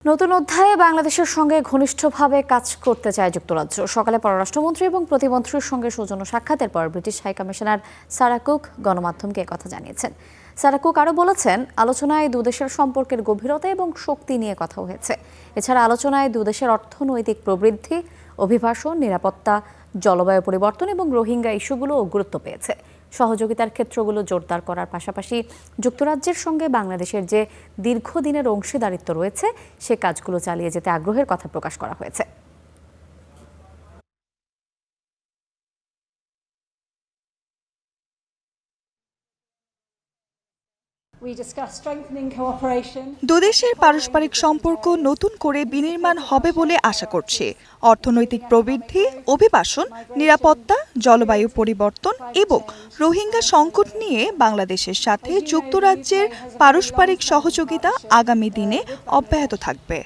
নতুন অধ্যায়ে বাংলাদেশের সঙ্গে ঘনিষ্ঠভাবে কাজ করতে চায় যুক্তরাজ্য। সকালে পররাষ্ট্রমন্ত্রী এবং প্রতিমন্ত্রীর সঙ্গে সৌজন্য সাক্ষাতের পর ব্রিটিশ হাইকমিশনার সারা কুক গণমাধ্যমকে কথা জানিয়েছেন। সারা কুক আরও বলেছেন, আলোচনায় দুদেশের সম্পর্কের গভীরতা এবং শক্তি নিয়ে কথা হয়েছে। এছাড়া আলোচনায় দুদেশের অর্থনৈতিক প্রবৃদ্ধি, অভিবাসন, নিরাপত্তা, জলবায়ু পরিবর্তন এবং রোহিঙ্গা ইস্যুগুলোও গুরুত্ব পেয়েছে। সহযোগিতার ক্ষেত্রগুলো জোরদার করার পাশাপাশি যুক্তরাজ্যের সঙ্গে বাংলাদেশের যে দীর্ঘদিনের অংশীদারিত্ব রয়েছে সে কাজগুলো চালিয়ে যেতে আগ্রহের কথা প্রকাশ করা হয়েছে। দুদেশের পারস্পরিক সম্পর্ক নতুন করে বিনির্মাণ হবে বলে আশা করছি। অর্থনৈতিক প্রবৃদ্ধি, অভিবাসন, নিরাপত্তা, জলবায়ু পরিবর্তন এবং রোহিঙ্গা সংকট নিয়ে বাংলাদেশের সাথে যুক্তরাজ্যের পারস্পরিক সহযোগিতা আগামী দিনে অব্যাহত থাকবে।